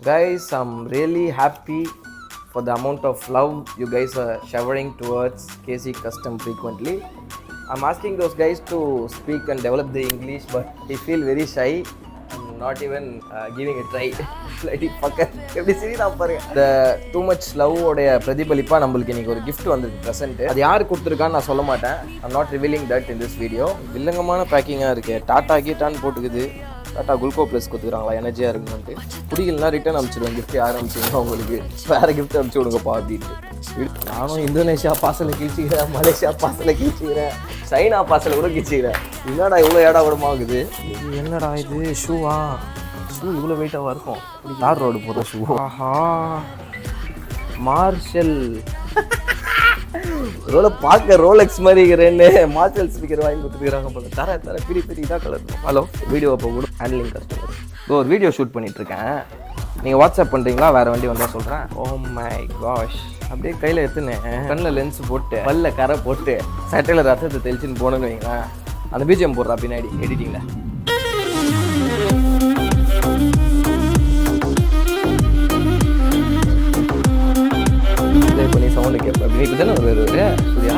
Guys, I'm really happy for the amount of love you guys are showering towards KC Custom frequently. I'm asking those guys to speak and develop the English, but they feel very shy. I'm not even giving a try. Bloody fucker. எப்படி சிரிதா பாருங்க. The too much love உடைய பிரதிபலிப்பா நம்மளுக்கு இன்னைக்கு ஒரு gift வந்திருக்கு present. அது யார் கொடுத்திருக்கான்னு நான் சொல்ல மாட்டேன். I'm not revealing that in this video. வில்லங்கமான பேக்கிங்கா இருக்கு. டாடா கீட்டான்னு போட்டுக்குது. டாட்டா குல்கோ ப்ளஸ் கொடுத்துக்கிறாங்களா எனர்ஜியாக இருக்குன்ட்டு பிடிக்கலனா ரிட்டர்ன் அனுப்பிச்சிடுவேன் கிஃப்ட் யாரும் அனுப்பிச்சிடுங்க உங்களுக்கு வேறு கிஃப்ட் அனுப்பிச்சி விடுங்கப்பா அப்படின்ட்டு நானும் இந்தோனேஷியா பார்சலை கிழிச்சிக்கிறேன் மலேசியா பார்சலை கிழிச்சிக்கிறேன் சைனா பார்சலை கூட கிழிச்சிக்கிறேன் என்னடா இவ்வளோ ஏடா விடமாகுது என்னடா இது ஷூவா ஷூ இவ்வளோ வெயிட்டாக இருக்கும் தார் ரோடு போகிற ஷூ ஆஹா மார்ஷல் ரோல பார்க்க ரோலெக்ஸ் மாதிரி இருக்கிறேன்னு மார்ஷல் ஸ்பீக்கர் வாங்கி கொடுத்துருக்காங்க போல தர பெரிய இதாக கலர் ஹலோ வீடியோ அப்போ கூட ஹேண்ட்லிங் கஸ்டமர் ஒரு வீடியோ ஷூட் பண்ணிகிட்ருக்கேன் நீங்கள் வாட்ஸ்அப் பண்ணுறீங்களா வேறு வண்டி வந்தால் சொல்கிறேன் ஓ மை காஷ் அப்படியே கையில் எடுத்துனேன் கண்ணில் லென்ஸ் போட்டு பல்ல கரை போட்டு சட்டையில் ரத்தத்தை தெளிச்சுன்னு போனேன்னு வைங்களேன் அந்த பிஜிஎம் போடுறா பின்னாடி எடிட்டிங்கில் பண்ணி சவுண்டு கேட்பேன் இப்போ தானே வருவார் சூர்யா